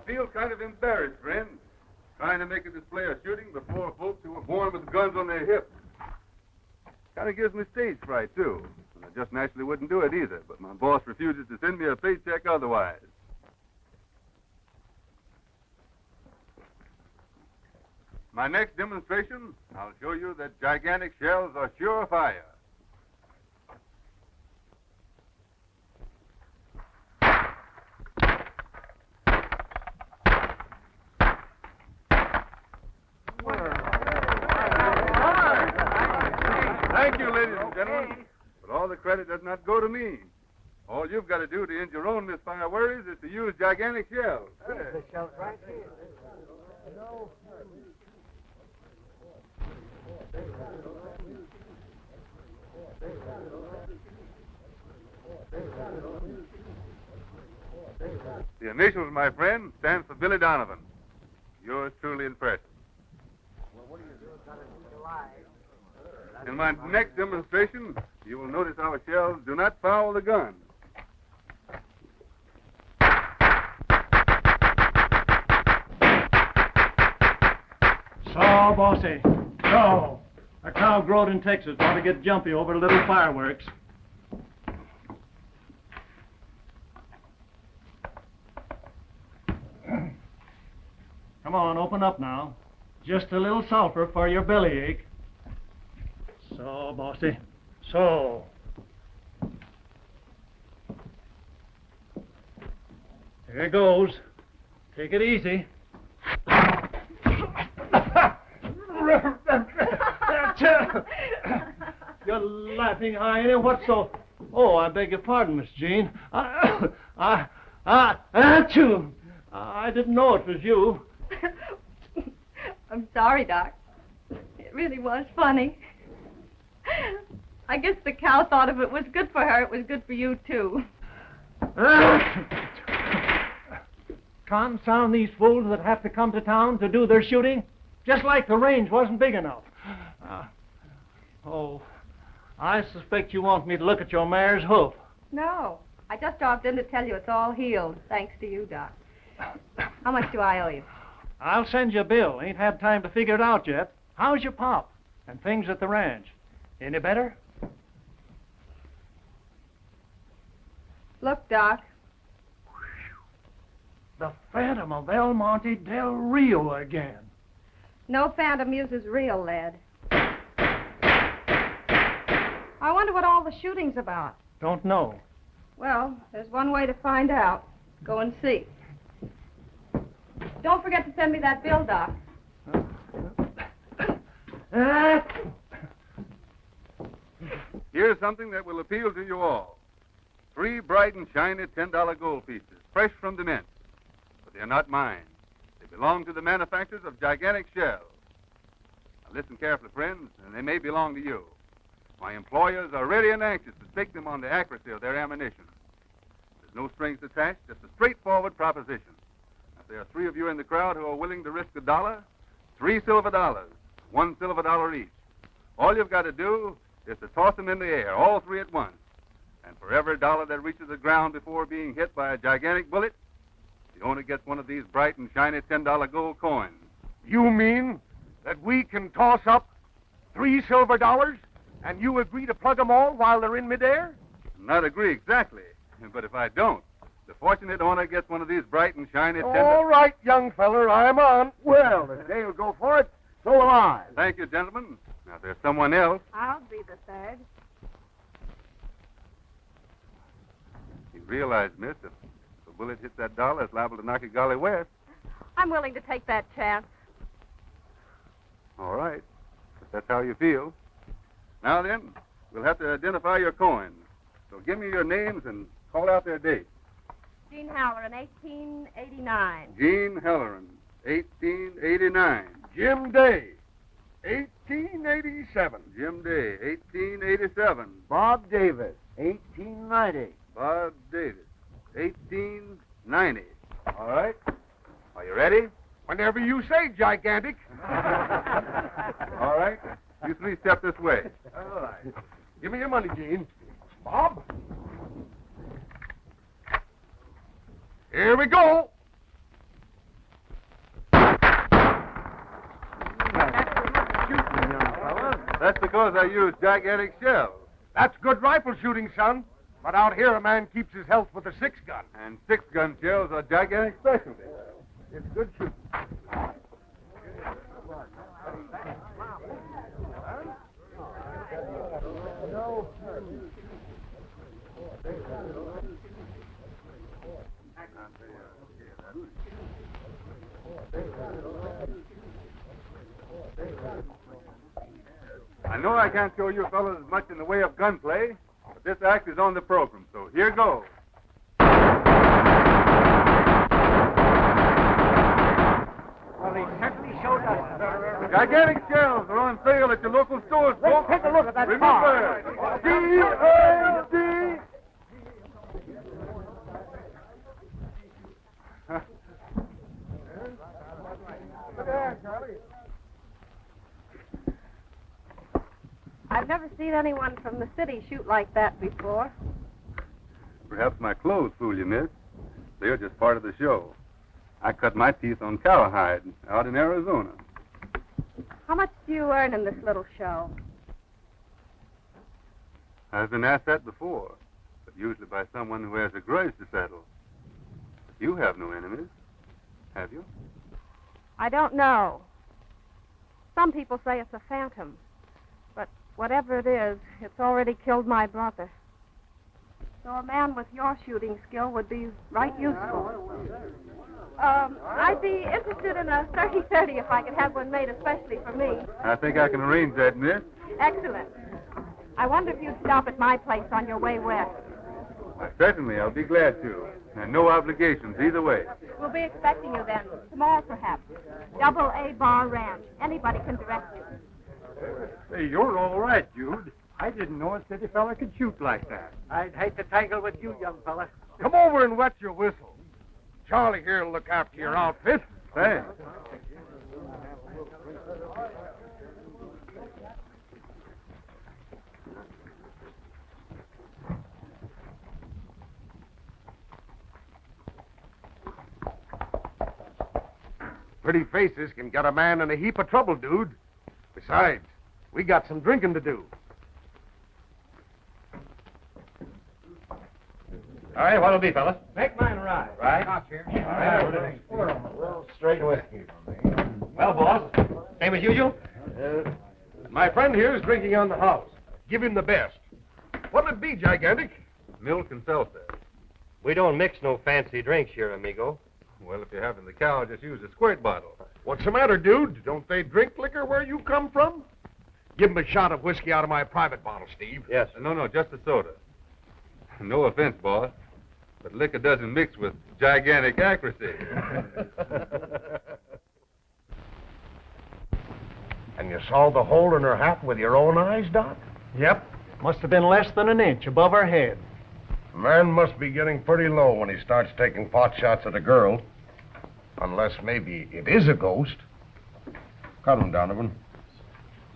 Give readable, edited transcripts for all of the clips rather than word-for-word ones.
feel kind of embarrassed, friend, trying to make a display of shooting before folks who were born with guns on their hips. Kind of gives me stage fright, too. And I just naturally wouldn't do it either, but my boss refuses to send me a paycheck otherwise. My next demonstration, I'll show you that gigantic shells are sure fire. Thank you, ladies and gentlemen. But all the credit does not go to me. All you've got to do to end your own misfire worries is to use gigantic shells. The shells right here. No. The initials, my friend, stand for Billy Donovan. Yours truly impressive. In my next demonstration, you will notice our shells do not foul the gun. So, bossy. So, a cow growed in Texas ought to get jumpy over little fireworks. Come on, open up now. Just a little sulfur for your bellyache. So, bossy. So. Here goes. Take it easy. You're laughing, Heine. What's so... Oh, I beg your pardon, Miss Jean. Achoo! I didn't know it was you. I'm sorry, Doc. It really was funny. I guess the cow thought if it was good for her, it was good for you, too. Confound these fools that have to come to town to do their shooting. Just like the range wasn't big enough. I suspect you want me to look at your mare's hoof. No, I just dropped in to tell you it's all healed, thanks to you, Doc. How much do I owe you? I'll send you a bill. Ain't had time to figure it out yet. How's your pop? And things at the ranch? Any better? Look, Doc. The Phantom of El Monte del Rio again. No phantom uses real lead. I wonder what all the shooting's about. Don't know. Well, there's one way to find out. Go and see. Don't forget to send me that bill, Doc. Here's something that will appeal to you all. 3 bright and shiny $10 gold pieces, fresh from the mint. But they're not mine. They belong to the manufacturers of gigantic shells. Now listen carefully, friends, and they may belong to you. My employers are ready and anxious to stake them on the accuracy of their ammunition. There's no strings attached, just a straightforward proposition. If there are 3 of you in the crowd who are willing to risk $1, 3 silver dollars, $1 silver dollar each. All you've got to do is to toss them in the air, all 3 at once. And for every dollar that reaches the ground before being hit by a gigantic bullet, the owner gets one of these bright and shiny $10 gold coins. You mean that we can toss up 3 silver dollars and you agree to plug them all while they're in midair? Not agree exactly, but if I don't, the fortunate owner gets one of these bright and shiny $10. All right, young feller, I'm on. Well, if they'll go for it, so will I. Thank you, gentlemen. Now, there's someone else. I'll be the third. You realize, miss, if the bullet hits that dollar, it's liable to knock you golly west. I'm willing to take that chance. All right, if that's how you feel. Now then, we'll have to identify your coins. So give me your names and call out their dates. Jean Halloran, 1889. Jean Halloran, 1889. Jim Day, 1887. Jim Day, 1887. Bob Davis, 1890. Bob Davis, 1890. All right. Are you ready? Whenever you say, gigantic. All right. You 3 step this way. All right. Give me your money, Gene. Bob. Here we go. That's because I use gigantic shells. That's good rifle shooting, son. But out here, a man keeps his health with a 6-gun. And 6-gun shells are gigantic specialty. It's good shooting. I know I can't show you fellas much in the way of gunplay, but this act is on the program, so here goes. Well, he certainly showed us. Gigantic shells are on sale at your local stores, folks. Let's take a look at that Remember, D-A-D. I've never seen anyone from the city shoot like that before. Perhaps my clothes fool you, miss. They're just part of the show. I cut my teeth on cowhide out in Arizona. How much do you earn in this little show? I've been asked that before, but usually by someone who has a grudge to settle. But you have no enemies, have you? I don't know. Some people say it's a phantom. But whatever it is, it's already killed my brother. So a man with your shooting skill would be right useful. I'd be interested in a 30-30 if I could have one made especially for me. I think I can arrange that, miss. Excellent. I wonder if you'd stop at my place on your way west. Why, certainly, I'll be glad to. And no obligations either way. We'll be expecting you then. Tomorrow, perhaps. Double A Bar Ranch. Anybody can direct you. Hey, you're all right, Jude. I didn't know a city fella could shoot like that. I'd hate to tangle with you, young fella. Come over and wet your whistle. Charlie here will look after your outfit. Thanks. Pretty faces can get a man in a heap of trouble, dude. Besides, we got some drinking to do. All right, what'll be, fellas? Make mine right. Right? Not here. Well, straight whiskey. Well, boss, same as usual? My friend here is drinking on the house. Give him the best. What'll it be, Gigantic? Milk and seltzer. We don't mix no fancy drinks here, amigo. Well, if you're having the cow, just use a squirt bottle. What's the matter, dude? Don't they drink liquor where you come from? Give him a shot of whiskey out of my private bottle, Steve. Yes. No, just a soda. No offense, boss, but liquor doesn't mix with gigantic accuracy. And you saw the hole in her hat with your own eyes, Doc? Yep. Must have been less than an inch above her head. A man must be getting pretty low when he starts taking pot shots at a girl. Unless maybe it is a ghost. Cut him, Donovan.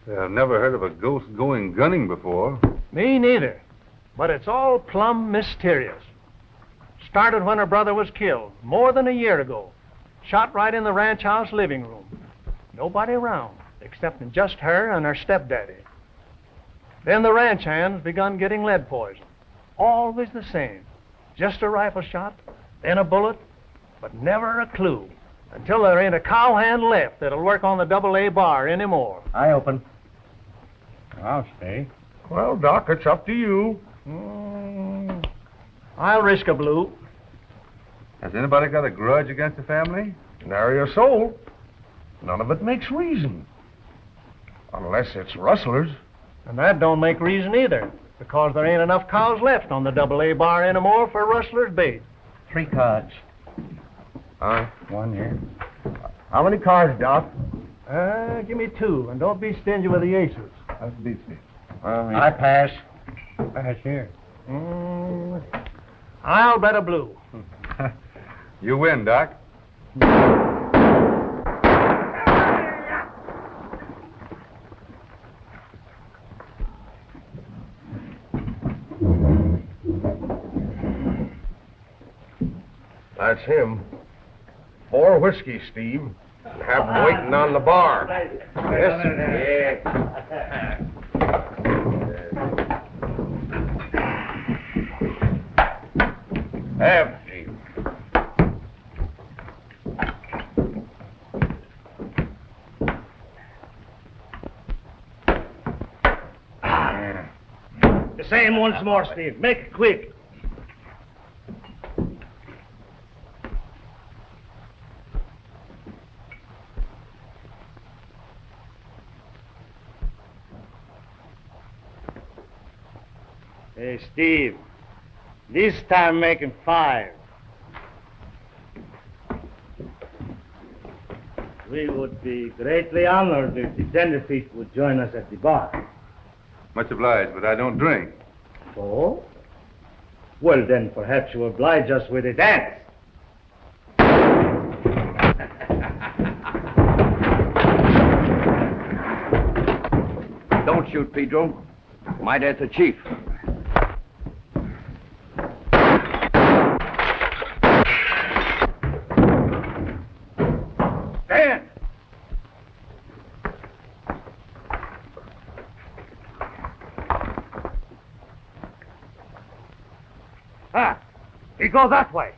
I've never heard of a ghost going gunning before. Me neither. But it's all plumb mysterious. Started when her brother was killed, more than a year ago. Shot right in the ranch house living room. Nobody around, excepting just her and her stepdaddy. Then the ranch hands begun getting lead poison. Always the same. Just a rifle shot, then a bullet, but never a clue. Until there ain't a cowhand left that'll work on the double-A bar anymore. I open. I'll stay. Well, Doc, it's up to you. I'll risk a blue. Has anybody got a grudge against the family? Nary a soul. None of it makes reason. Unless it's rustlers. And that don't make reason either, because there ain't enough cows left on the double-A bar anymore for rustler's bait. 3 cards. Huh? 1 here. How many cards, Doc? Give me 2, and don't be stingy with the aces. That beats me. I pass. Pass here. I'll bet a blue. You win, Doc. That's him. 4 whiskey, Steve. And have him waiting on the bar. Yes? Have, Steve. The same once more, Steve. Make it quick. Hey, Steve. This time making 5. We would be greatly honored if the tenderfeet would join us at the bar. Much obliged, but I don't drink. Oh? Well, then perhaps you oblige us with a dance. Don't shoot, Pedro. My dad's a chief. Stand! Ah, he goes that way.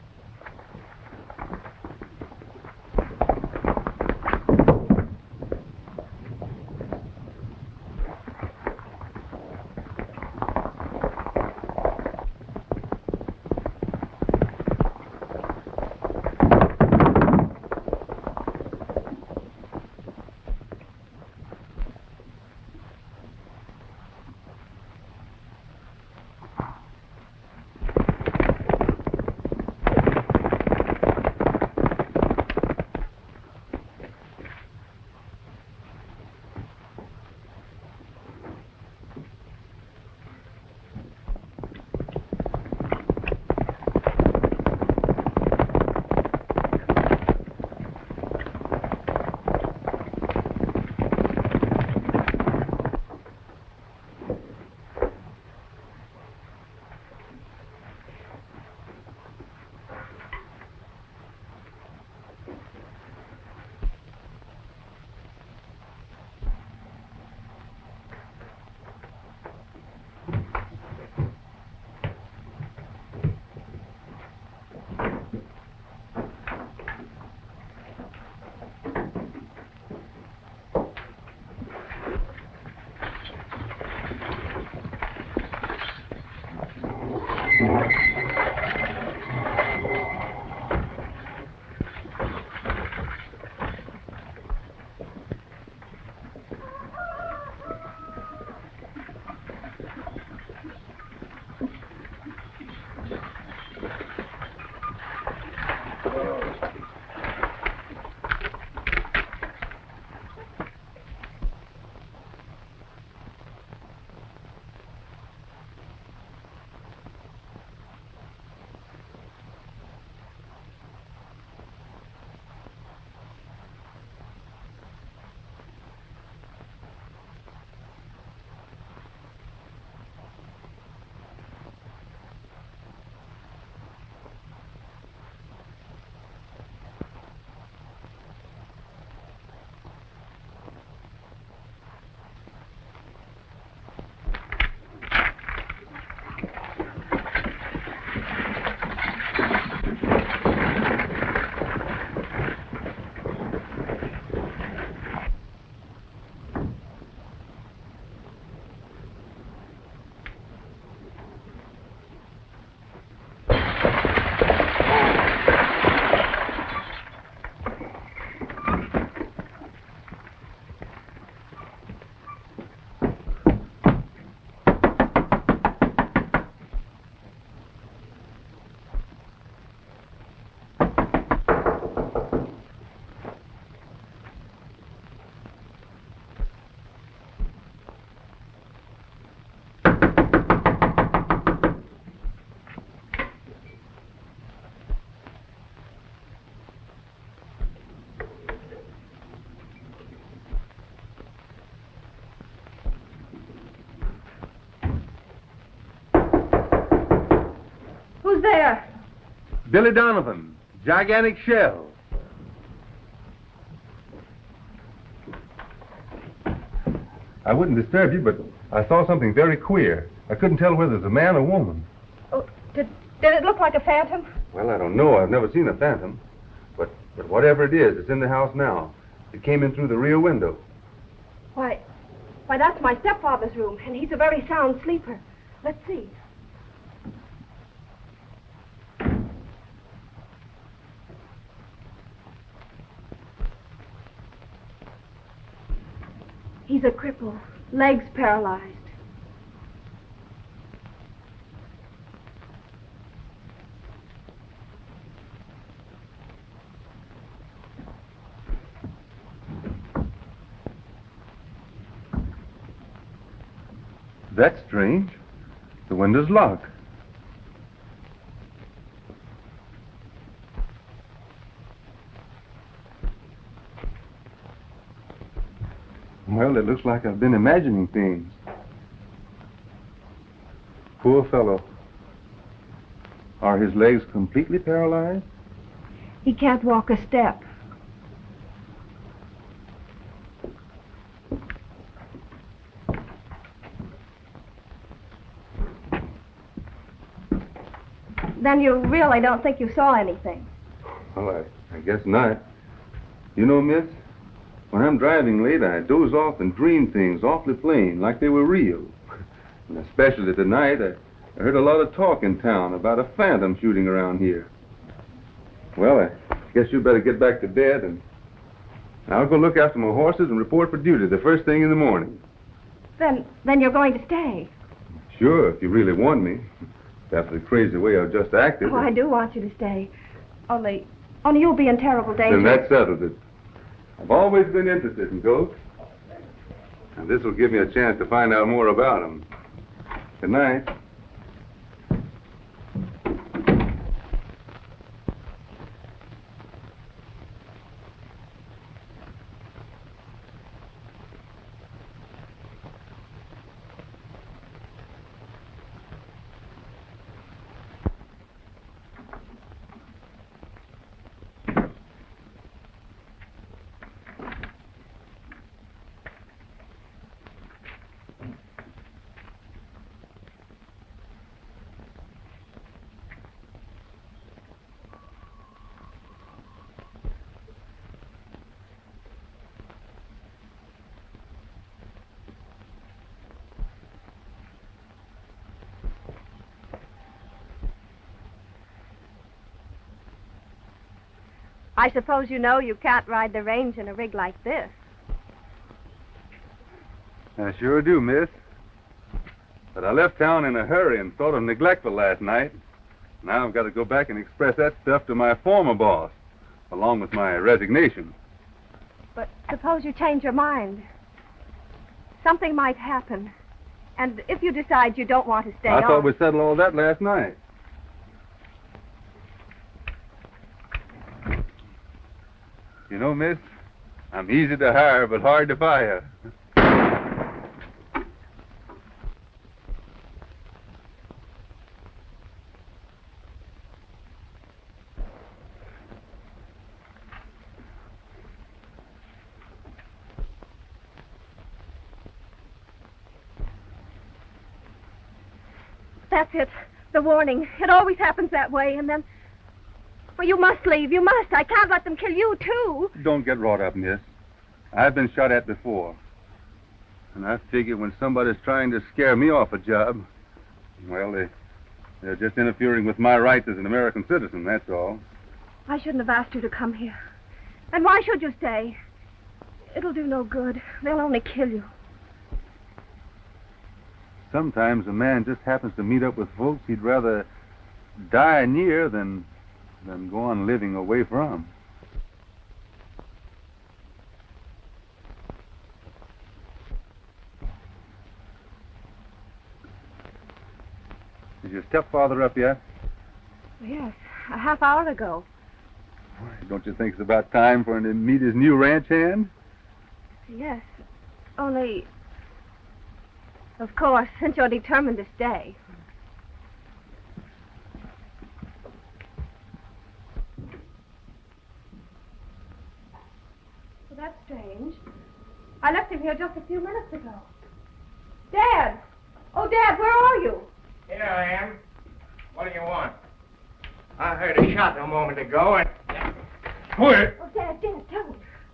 Who's there? Billy Donovan, gigantic shell. I wouldn't disturb you, but I saw something very queer. I couldn't tell whether it was a man or woman. Oh, Did it look like a phantom? Well, I don't know. I've never seen a phantom. But whatever it is, it's in the house now. It came in through the rear window. Why, that's my stepfather's room, and he's a very sound sleeper. Let's see. He's a cripple, legs paralyzed. That's strange. The window's locked. Well, it looks like I've been imagining things. Poor fellow. Are his legs completely paralyzed? He can't walk a step. Then you really don't think you saw anything? Well, I guess not. You know, miss, when I'm driving late, I doze off and dream things awfully plain, like they were real. And especially tonight, I heard a lot of talk in town about a phantom shooting around here. Well, I guess you better get back to bed, and I'll go look after my horses and report for duty the first thing in the morning. Then you're going to stay? Sure, if you really want me. After the crazy way I've just acted. Oh, I do want you to stay. Only you'll be in terrible danger. Then that settles it. I've always been interested in ghosts. And this will give me a chance to find out more about them. Good night. I suppose you know you can't ride the range in a rig like this. I sure do, miss. But I left town in a hurry and sort of neglectful last night. Now I've got to go back and express that stuff to my former boss, along with my resignation. But suppose you change your mind. Something might happen. And if you decide you don't want to stay I on... thought we settled all that last night. You know, miss, I'm easy to hire, but hard to fire. That's it. The warning. It always happens that way, and then... Well, you must leave. You must. I can't let them kill you, too. Don't get wrought up, miss. I've been shot at before. And I figure when somebody's trying to scare me off a job, well, they're just interfering with my rights as an American citizen, that's all. I shouldn't have asked you to come here. And why should you stay? It'll do no good. They'll only kill you. Sometimes a man just happens to meet up with folks he'd rather die near than go on living away from. Is your stepfather up yet? Yes, a half hour ago. Don't you think it's about time for him to meet his new ranch hand? Yes, only... Of course, since you're determined to stay. Well, that's strange. I left him here just a few minutes ago. Dad! Oh, Dad, where are you? Here I am. What do you want? I heard a shot a moment ago and... Where? Oh, Dad, don't.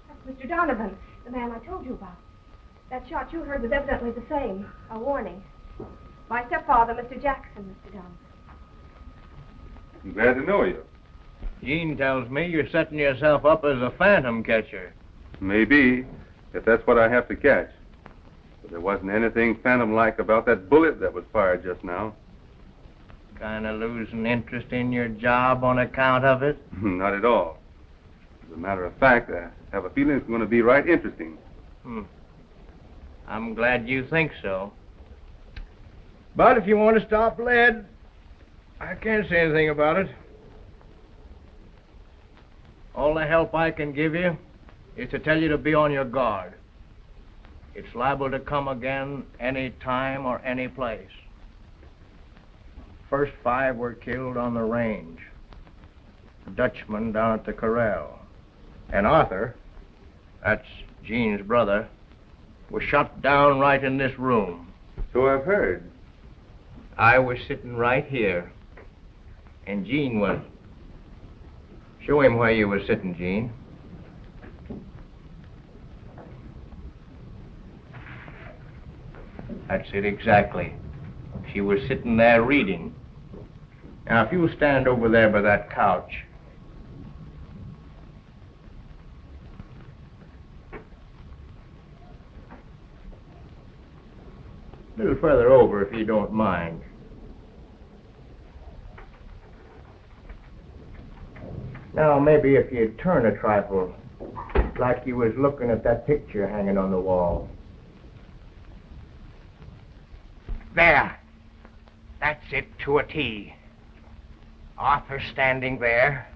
That's Mr. Donovan, the man I told you about. That shot you heard was evidently the same. A warning. My stepfather, Mr. Jackson, Mr. Donovan. I'm glad to know you. Jean tells me you're setting yourself up as a phantom catcher. Maybe, if that's what I have to catch. But there wasn't anything phantom-like about that bullet that was fired just now. Kind of losing interest in your job on account of it? Not at all. As a matter of fact, I have a feeling it's going to be right interesting. I'm glad you think so. But if you want to stop lead, I can't say anything about it. All the help I can give you is to tell you to be on your guard. It's liable to come again any time or any place. First 5 were killed on the range. A Dutchman down at the corral. And Arthur, that's Jean's brother, was shot down right in this room. So I've heard. I was sitting right here. And Jean was. Show him where you were sitting, Jean. That's it exactly. She was sitting there reading. Now, if you stand over there by that couch. A little further over, if you don't mind. Now, maybe if you'd turn a trifle, like you was looking at that picture hanging on the wall. There. That's it to a T. Arthur standing there.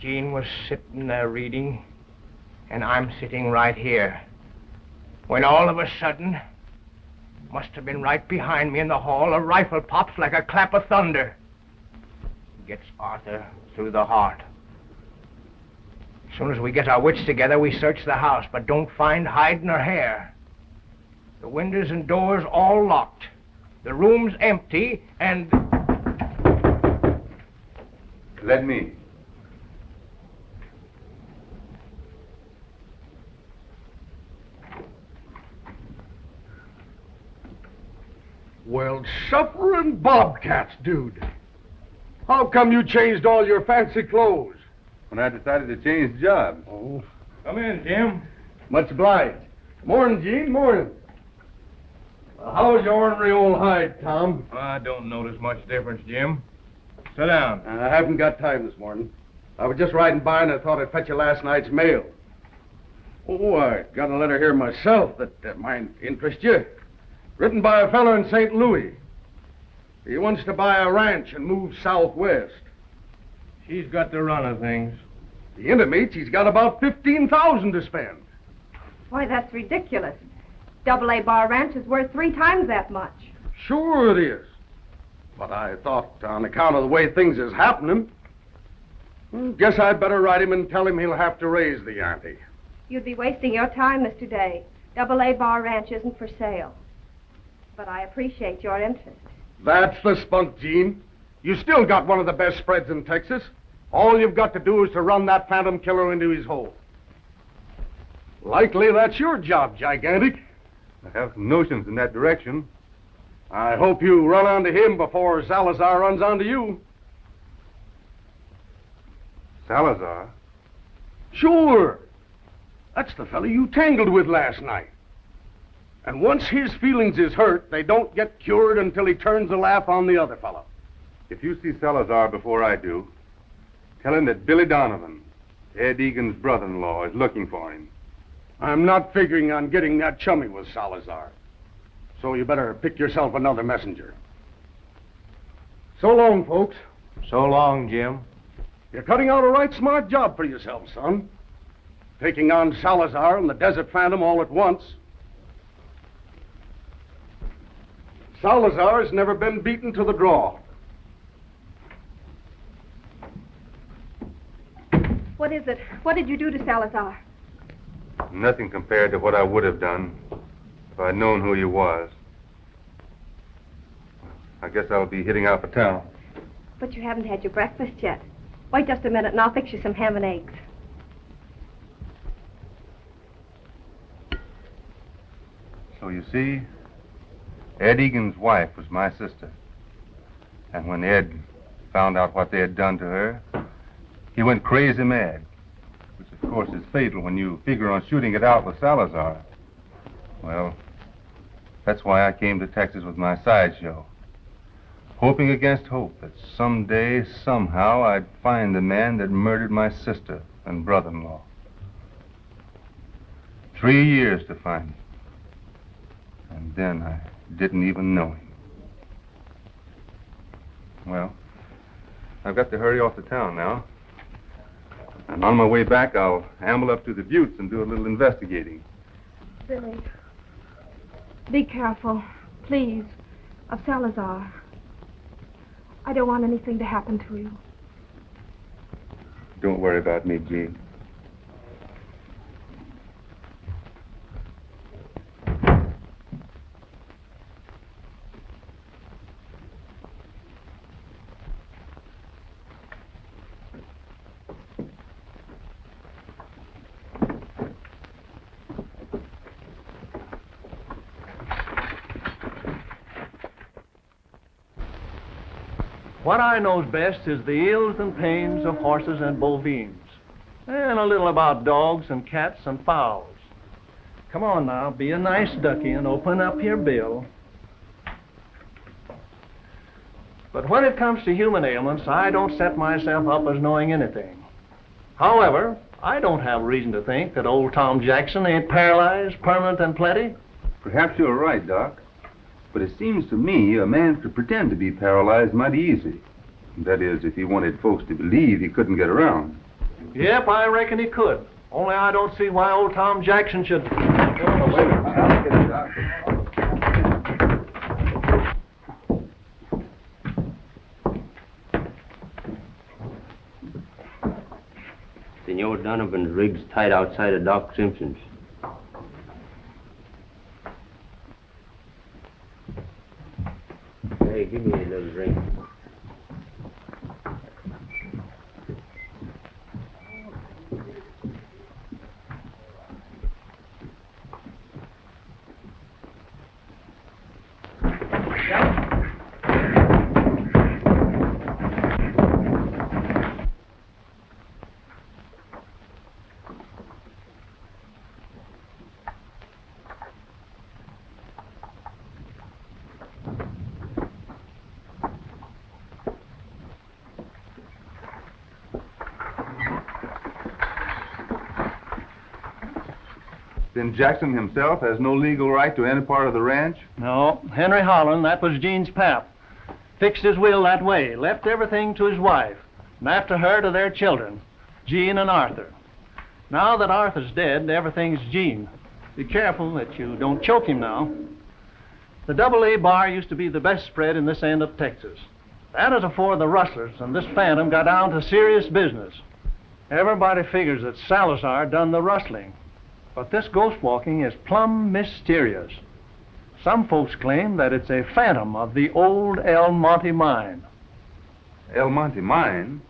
Jean was sitting there reading, and I'm sitting right here. When all of a sudden, must have been right behind me in the hall, a rifle pops like a clap of thunder. Gets Arthur through the heart. As soon as we get our wits together, we search the house, but don't find hide nor hair. The windows and doors all locked. The room's empty, and... Let me. Well, suffering bobcats, dude. How come you changed all your fancy clothes? When I decided to change jobs. Oh. Come in, Jim. Much obliged. Morning, Gene, morning. Well, how's your ornery old hide, Tom? I don't notice much difference, Jim. Sit down. I haven't got time this morning. I was just riding by and I thought I'd fetch you last night's mail. Oh, I got a letter here myself that might interest you. Written by a fellow in St. Louis. He wants to buy a ranch and move southwest. She's got the run of things. He intimates he's got about $15,000 to spend. Why, that's ridiculous. Double-A Bar Ranch is worth 3 times that much. Sure it is. But I thought, on account of the way things is happening, guess I'd better write him and tell him he'll have to raise the ante. You'd be wasting your time, Mr. Day. Double-A Bar Ranch isn't for sale. But I appreciate your interest. That's the spunk, Gene. You still got one of the best spreads in Texas. All you've got to do is to run that phantom killer into his hole. Likely that's your job, Gigantic. I have some notions in that direction. I hope you run onto him before Salazar runs onto you. Salazar? Sure. That's the fellow you tangled with last night. And once his feelings is hurt, they don't get cured until he turns the laugh on the other fellow. If you see Salazar before I do, tell him that Billy Donovan, Ed Egan's brother-in-law, is looking for him. I'm not figuring on getting that chummy with Salazar. So you better pick yourself another messenger. So long, folks. So long, Jim. You're cutting out a right smart job for yourself, son. Taking on Salazar and the Desert Phantom all at once. Salazar's never been beaten to the draw. What is it? What did you do to Salazar? Nothing compared to what I would have done if I'd known who he was. I guess I'll be hitting out for town. But you haven't had your breakfast yet. Wait just a minute and I'll fix you some ham and eggs. So you see, Ed Egan's wife was my sister. And when Ed found out what they had done to her, he went crazy mad, which of course is fatal when you figure on shooting it out with Salazar. Well, that's why I came to Texas with my sideshow, hoping against hope that someday, somehow, I'd find the man that murdered my sister and brother-in-law. 3 years to find him. And then I didn't even know him. Well, I've got to hurry off to town now. And on my way back, I'll amble up to the Buttes and do a little investigating. Billy, be careful, please, of Salazar. I don't want anything to happen to you. Don't worry about me, Jean. What I knows best is the ills and pains of horses and bovines, and a little about dogs and cats and fowls. Come on now, be a nice ducky and open up your bill. But when it comes to human ailments, I don't set myself up as knowing anything. However, I don't have reason to think that old Tom Jackson ain't paralyzed, permanent and plenty. Perhaps you're right, Doc. But it seems to me a man could pretend to be paralyzed mighty easy. That is, if he wanted folks to believe he couldn't get around. Yep, I reckon he could. Only I don't see why old Tom Jackson should... Wait a minute. I'll get it, Doc. Senor Donovan's rig's tight outside of Doc Simpson's. Hey, give me a little drink. Then Jackson himself has no legal right to any part of the ranch? No, Henry Holland, that was Gene's pap. Fixed his will that way, left everything to his wife, and after her to their children, Gene and Arthur. Now that Arthur's dead, everything's Gene. Be careful that you don't choke him now. The AA bar used to be the best spread in this end of Texas. That is afore the rustlers and this phantom got down to serious business. Everybody figures that Salazar done the rustling. But this ghost walking is plumb mysterious. Some folks claim that it's a phantom of the old El Monte mine. El Monte mine?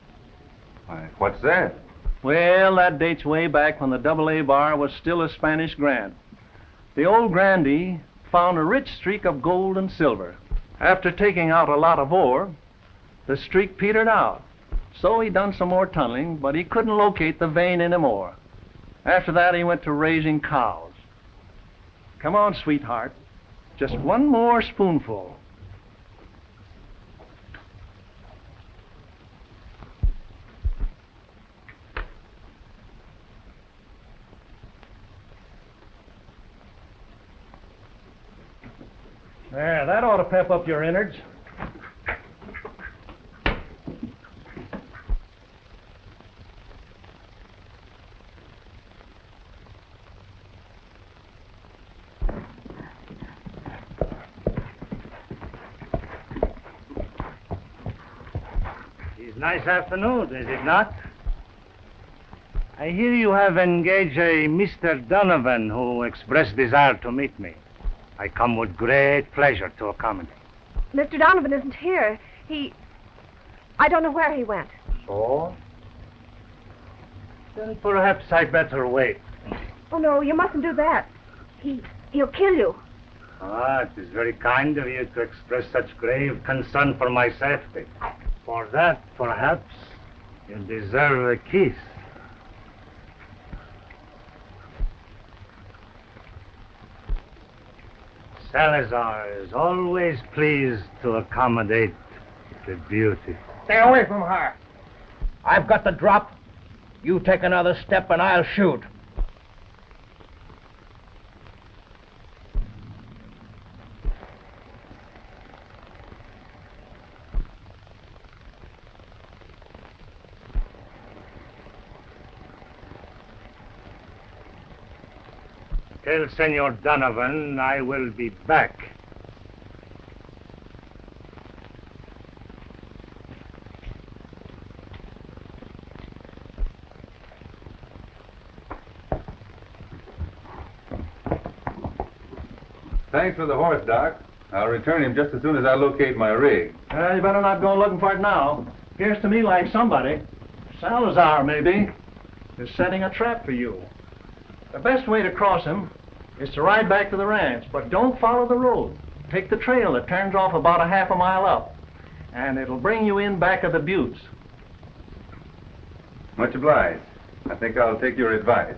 Why, what's that? Well, that dates way back when the AA bar was still a Spanish grant. The old grandee found a rich streak of gold and silver. After taking out a lot of ore, the streak petered out. So he done some more tunneling, but he couldn't locate the vein anymore. After that, he went to raising cows. Come on, sweetheart. Just one more spoonful. There, that ought to pep up your innards. Nice afternoon, is it not? I hear you have engaged a Mr. Donovan who expressed desire to meet me. I come with great pleasure to accommodate. Mr. Donovan isn't here. I don't know where he went. So? Then perhaps I'd better wait. Oh, no, you mustn't do that. He'll kill you. Ah, it is very kind of you to express such grave concern for my safety. For that, perhaps, you deserve a kiss. Salazar is always pleased to accommodate the beauty. Stay away from her. I've got the drop. You take another step and I'll shoot. Tell Senor Donovan I will be back. Thanks for the horse, Doc. I'll return him just as soon as I locate my rig. You better not go looking for it now. Appears to me like somebody, Salazar maybe, is setting a trap for you. The best way to cross him is to ride back to the ranch, but don't follow the road. Take the trail that turns off about a half a mile up, and it'll bring you in back of the buttes. Much obliged. I think I'll take your advice.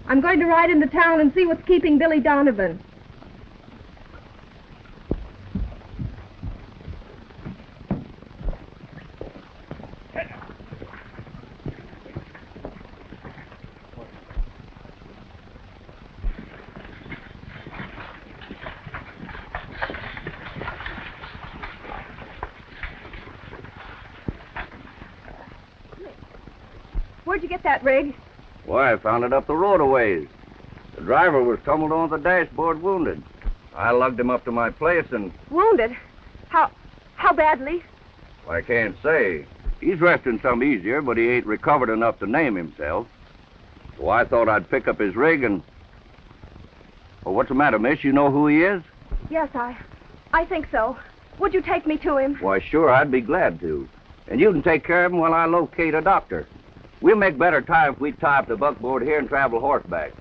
I'm going to ride into town and see what's keeping Billy Donovan. Where'd you get that rig? Why, I found it up the road a ways. The driver was tumbled on the dashboard wounded. I lugged him up to my place and... Wounded? How badly? I can't say. He's resting some easier, but he ain't recovered enough to name himself. So I thought I'd pick up his rig and... Well, what's the matter, miss? You know who he is? Yes, I think so. Would you take me to him? Why, sure, I'd be glad to. And you can take care of him while I locate a doctor. We'll make better time if we tie up the buckboard here and travel horseback.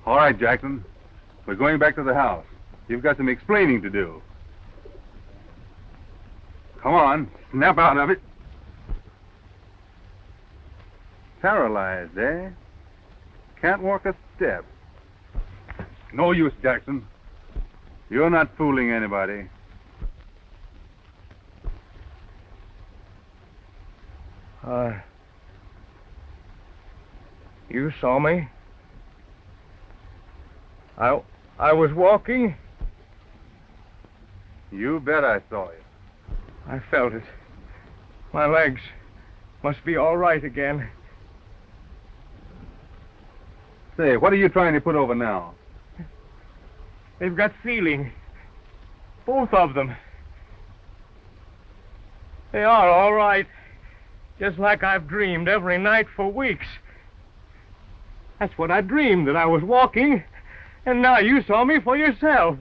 All right, Jackson. We're going back to the house. You've got some explaining to do. Come on, snap out of it. Paralyzed, eh? Can't walk a step. No use, Jackson. You're not fooling anybody. You saw me? I was walking. You bet I saw you. I felt it. My legs must be all right again. Say, what are you trying to put over now? They've got feeling. Both of them. They are all right. Just like I've dreamed every night for weeks. That's what I dreamed, that I was walking, and now you saw me for yourself.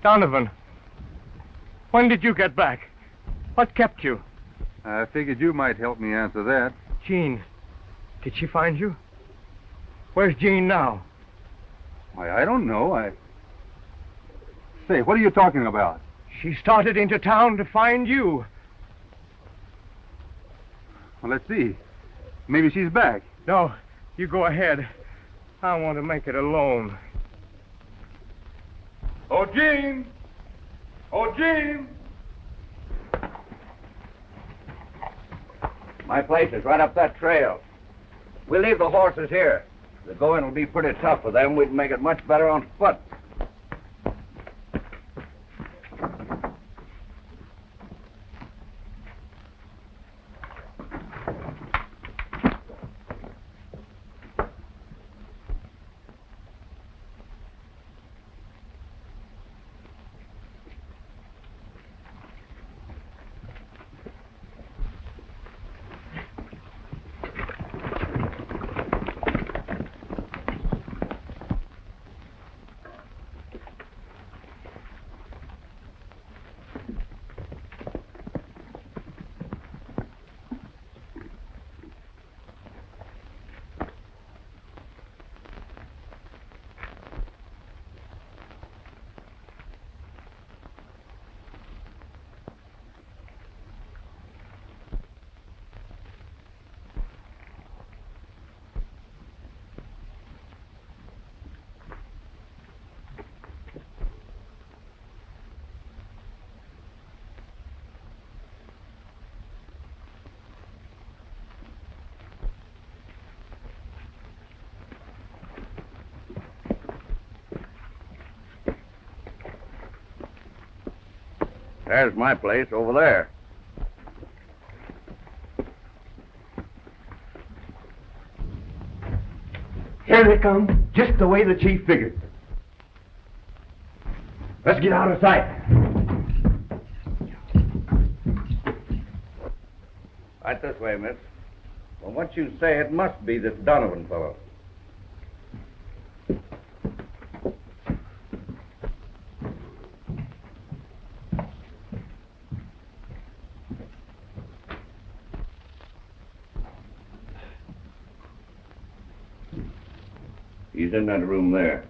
Donovan, when did you get back? What kept you? I figured you might help me answer that. Jean, did she find you? Where's Jean now? Why, I don't know. Say, what are you talking about? She started into town to find you. Well, let's see. Maybe she's back. No, you go ahead. I want to make it alone. Oh, Jean! Oh, Jean! My place is right up that trail. We'll leave the horses here. The going will be pretty tough for them. We'd make it much better on foot. There's my place over there. Here they come, just the way the chief figured. Let's get out of sight. Right this way, miss. From what you say, it must be this Donovan fellow. He's in that room there.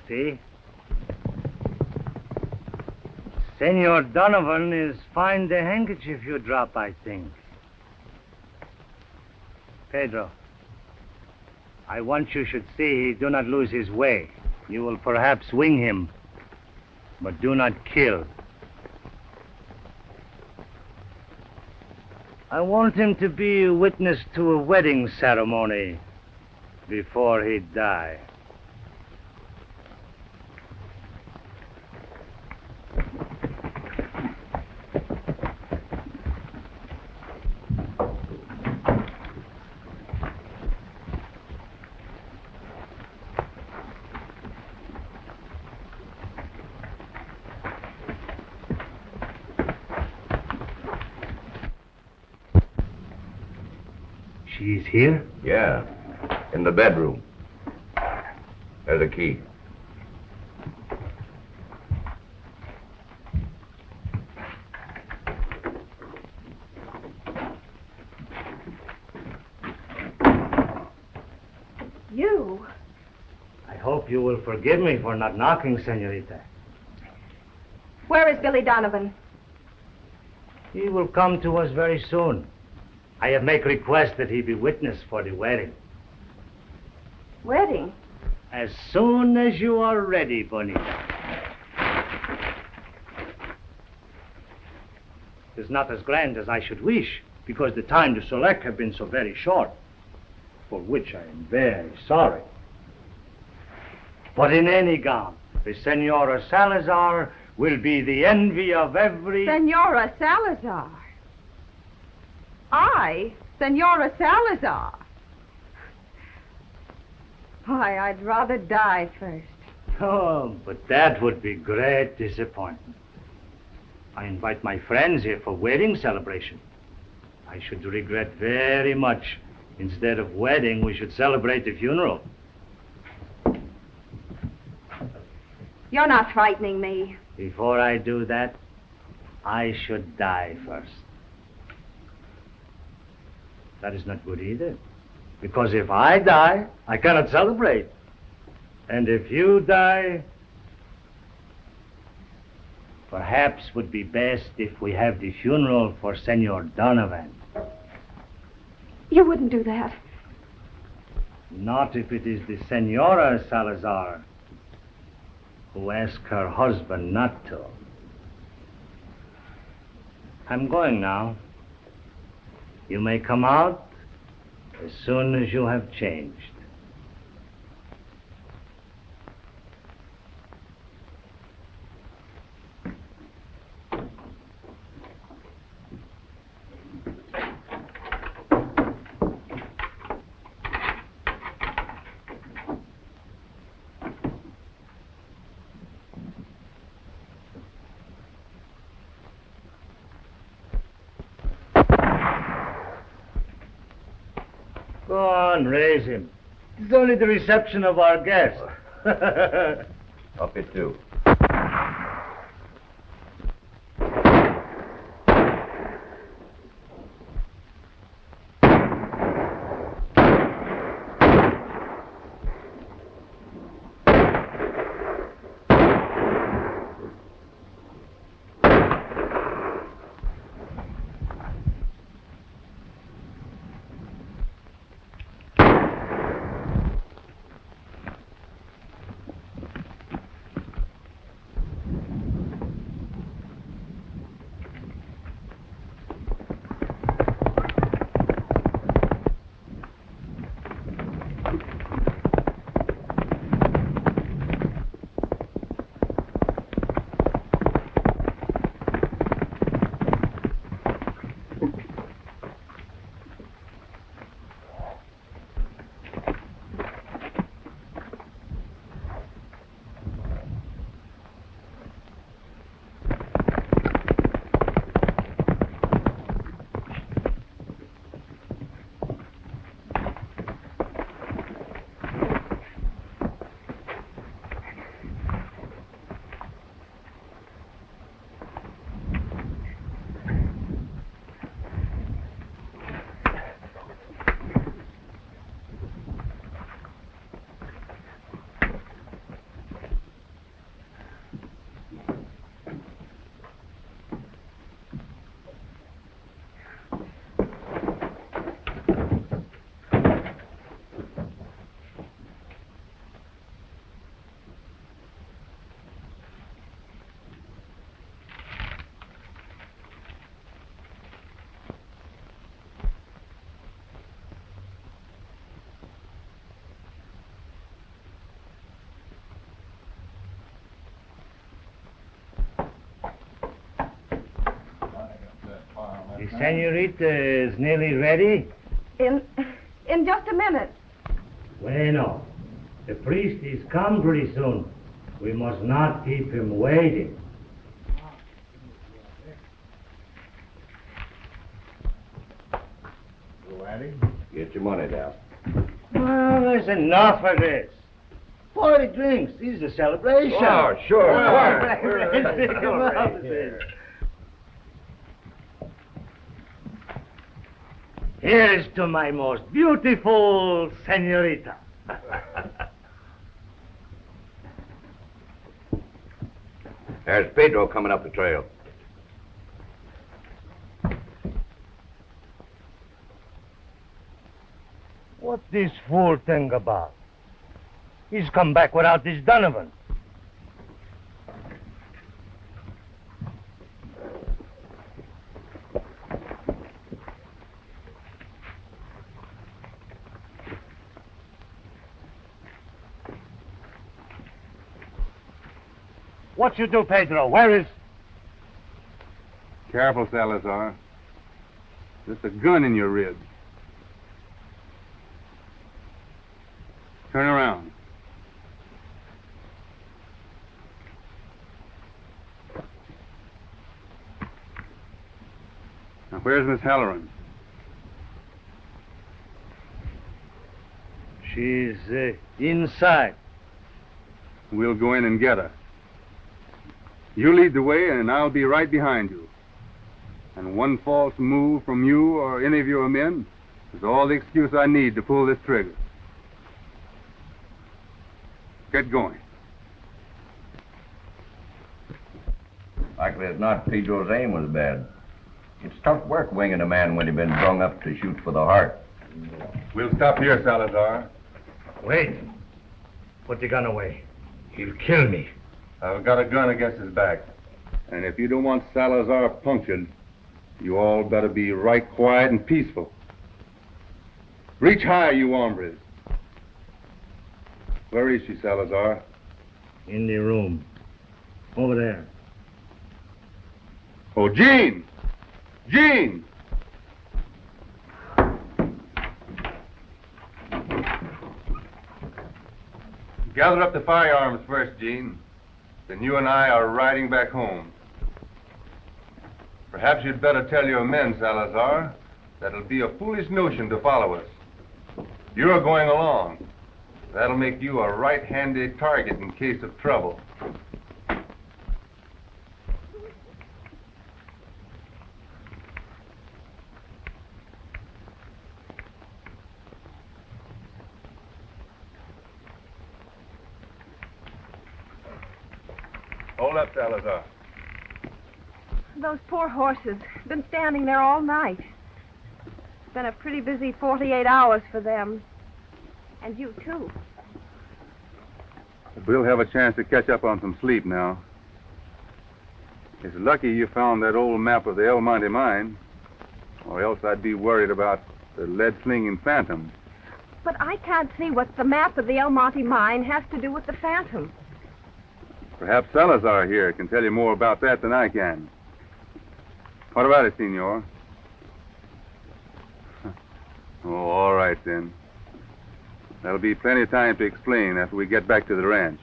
See? Senor Donovan is find the handkerchief you drop, I think. Pedro, I want you should see he do not lose his way. You will perhaps wing him. but do not kill. I want him to be a witness to a wedding ceremony before he die. She's here? Yeah, in the bedroom. There's a key. You? I hope you will forgive me for not knocking, senorita. Where is Billy Donovan? He will come to us very soon. I have make request that he be witness for the wedding. Wedding? As soon as you are ready, Bonita. It's not as grand as I should wish, because the time to select have been so very short, for which I am very sorry. But in any gown, the Senora Salazar will be the envy of every... Senora Salazar? I? Senora Salazar? Why, I'd rather die first. Oh, but that would be great disappointment. I invite my friends here for wedding celebration. I should regret very much. Instead of wedding, we should celebrate the funeral. You're not frightening me. Before I do that, I should die first. That is not good either. Because if I die, I cannot celebrate. And if you die, perhaps would be best if we have the funeral for Senor Donovan. You wouldn't do that. Not if it is the Senora Salazar who asked her husband not to. I'm going now. You may come out as soon as you have changed. Go on, raise him. It's only the reception of our guest. Up it too. The senorita is nearly ready. In just a minute. Bueno. The priest is come pretty soon. We must not keep him waiting. Get your money down. Well, there's enough of this. 40 drinks. This is a celebration. Oh, sure. Come on, this. Here's to my most beautiful senorita. There's Pedro coming up the trail. What this fool think about? He's come back without this Donovan. What you do, Pedro? Where is... Careful, Salazar. There's a gun in your ribs. Turn around. Now, where's Miss Halloran? She's inside. We'll go in and get her. You lead the way, and I'll be right behind you. And one false move from you or any of your men is all the excuse I need to pull this trigger. Get going. Likely it's not Pedro's aim was bad. It's tough work winging a man when he's been brung up to shoot for the heart. We'll stop here, Salazar. Wait. Put the gun away. He'll kill me. I've got a gun against his back. And if you don't want Salazar punctured, you all better be right quiet and peaceful. Reach high, you hombres. Where is she, Salazar? In the room. Over there. Oh, Jean! Jean! Gather up the firearms first, Jean. Then you and I are riding back home. Perhaps you'd better tell your men, Salazar, that it'll be a foolish notion to follow us. You're going along. That'll make you a right-handy target in case of trouble. Hold up, Salazar. Those poor horses. Been standing there all night. It's been a pretty busy 48 hours for them. And you, too. We'll have a chance to catch up on some sleep now. It's lucky you found that old map of the El Monte mine, or else I'd be worried about the lead-slinging phantom. But I can't see what the map of the El Monte mine has to do with the phantom. Perhaps Salazar here can tell you more about that than I can. What about it, Senor? Oh, all right, then. There'll be plenty of time to explain after we get back to the ranch.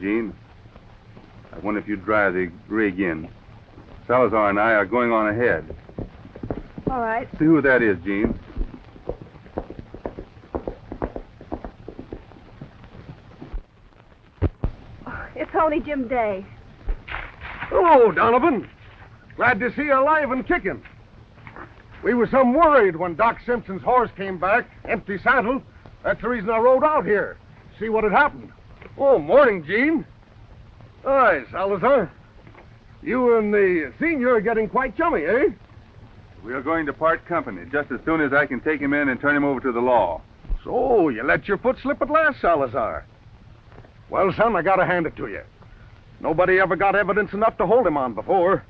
Jean, I wonder if you'd drive the rig in. Salazar and I are going on ahead. All right. See who that is, Jean. It's only Jim Day. Hello, Donovan. Glad to see you alive and kicking. We were some worried when Doc Simpson's horse came back, empty saddle. That's the reason I rode out here. See what had happened. Oh, morning, Gene. Hi, Salazar. You and the senior are getting quite chummy, eh? We are going to part company just as soon as I can take him in and turn him over to the law. So, you let your foot slip at last, Salazar. Well, son, I gotta hand it to you. Nobody ever got evidence enough to hold him on before.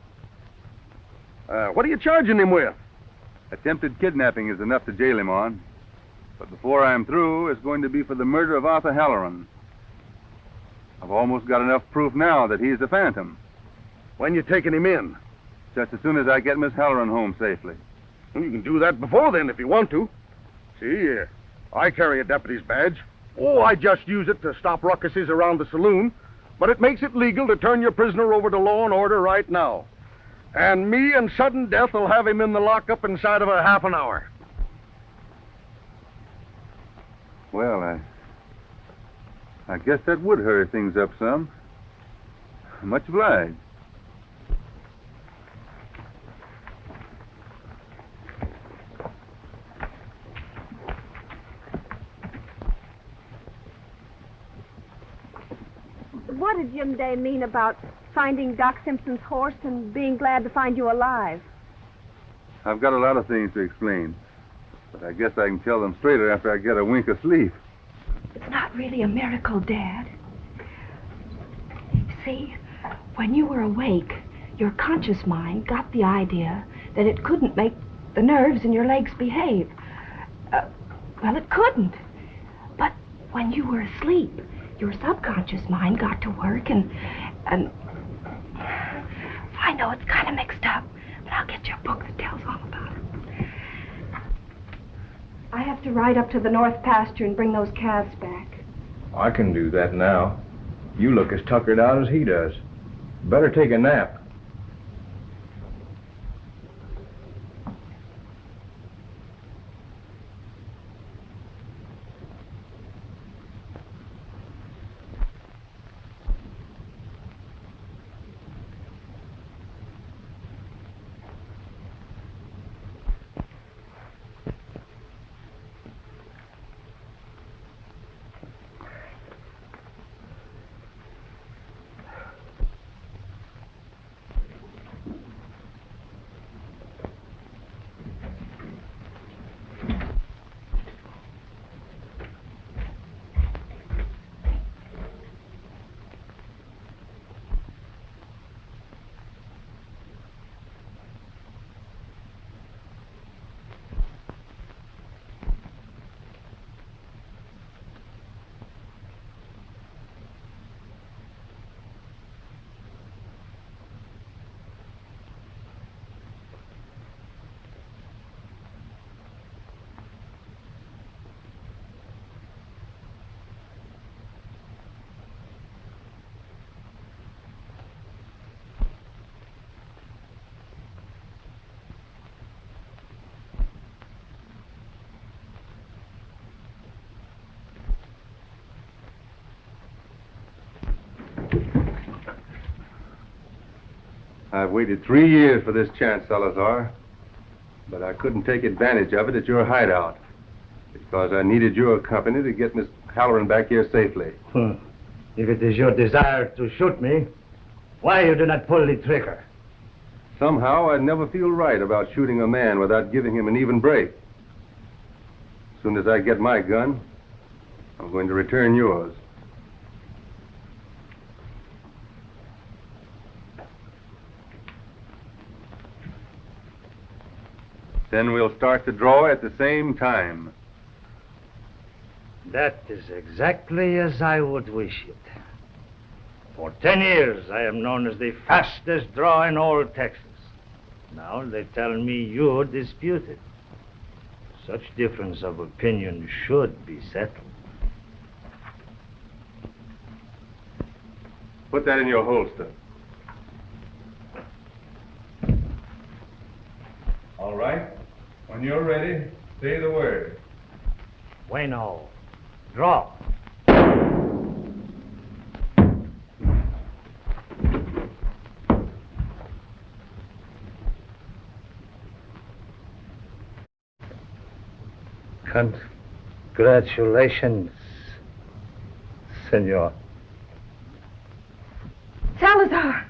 What are you charging him with? Attempted kidnapping is enough to jail him on. But before I'm through, it's going to be for the murder of Arthur Halloran. I've almost got enough proof now that he's the phantom. When you taking him in? Just as soon as I get Miss Halloran home safely. Well, you can do that before then if you want to. See, I carry a deputy's badge. Oh, I just use it to stop ruckuses around the saloon, but it makes it legal to turn your prisoner over to law and order right now. And me and sudden death will have him in the lockup inside of a half an hour. Well, I guess that would hurry things up some. Much obliged. What did Jim Day mean about finding Doc Simpson's horse and being glad to find you alive? I've got a lot of things to explain, but I guess I can tell them straighter after I get a wink of sleep. It's not really a miracle, Dad. See, when you were awake, your conscious mind got the idea that it couldn't make the nerves in your legs behave. Well, it couldn't. But when you were asleep, your subconscious mind got to work and I know it's kind of mixed up, but I'll get you a book that tells all about it. I have to ride up to the north pasture and bring those calves back. I can do that now. You look as tuckered out as he does. Better take a nap. I've waited 3 years for this chance, Salazar, but I couldn't take advantage of it at your hideout because I needed your company to get Miss Halloran back here safely. If it is your desire to shoot me, why you do not pull the trigger? Somehow I'd never feel right about shooting a man without giving him an even break. As soon as I get my gun, I'm going to return yours. Then we'll start to draw at the same time. That is exactly as I would wish it. For 10 years, I am known as the fastest draw in all Texas. Now they tell me you dispute it. Such difference of opinion should be settled. Put that in your holster. All right. When you're ready, say the word. Bueno. Draw. Congratulations, senor. Salazar!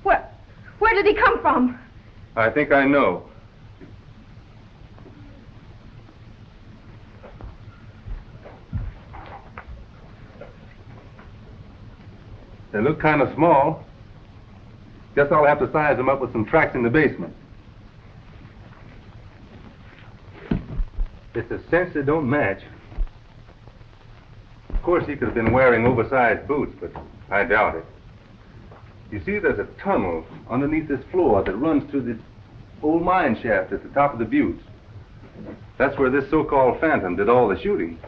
Where did he come from? I think I know. They look kind of small. Guess I'll have to size them up with some tracks in the basement. It's a cinch that don't match. Of course, he could have been wearing oversized boots, but I doubt it. You see, there's a tunnel underneath this floor that runs through the old mine shaft at the top of the buttes. That's where this so-called phantom did all the shooting.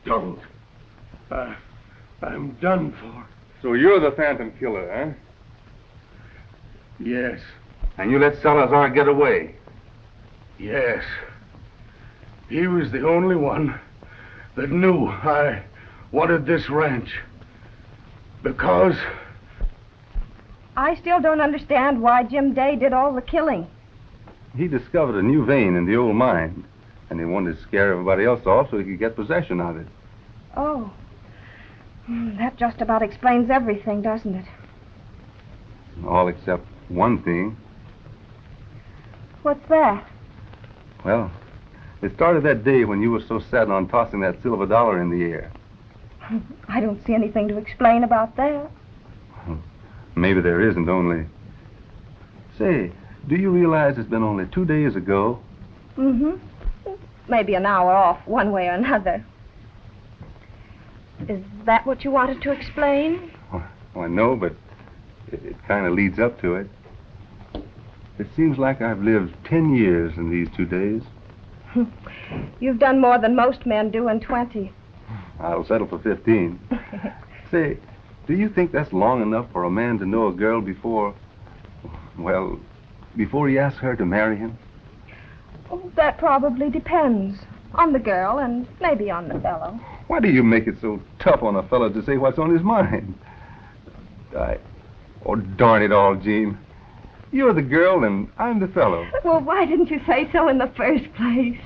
Don't. I'm done for. So you're the phantom killer, huh? Yes. And you let Salazar get away? Yes. He was the only one that knew I wanted this ranch. Because... I still don't understand why Jim Day did all the killing. He discovered a new vein in the old mine, and he wanted to scare everybody else off so he could get possession of it. Oh. That just about explains everything, doesn't it? All except one thing. What's that? Well, it started that day when you were so set on tossing that silver dollar in the air. I don't see anything to explain about that. Maybe there isn't, only... Say, do you realize it's been only 2 days ago? Mm-hmm. Maybe an hour off, one way or another. Is that what you wanted to explain? Well, I know, but it kind of leads up to it. It seems like I've lived 10 years in these 2 days. You've done more than most men do in 20. I'll settle for 15. Say, do you think that's long enough for a man to know a girl before he asks her to marry him? Oh, that probably depends on the girl and maybe on the fellow. Why do you make it so tough on a fellow to say what's on his mind? Oh, darn it all, Gene. You're the girl and I'm the fellow. Well, why didn't you say so in the first place?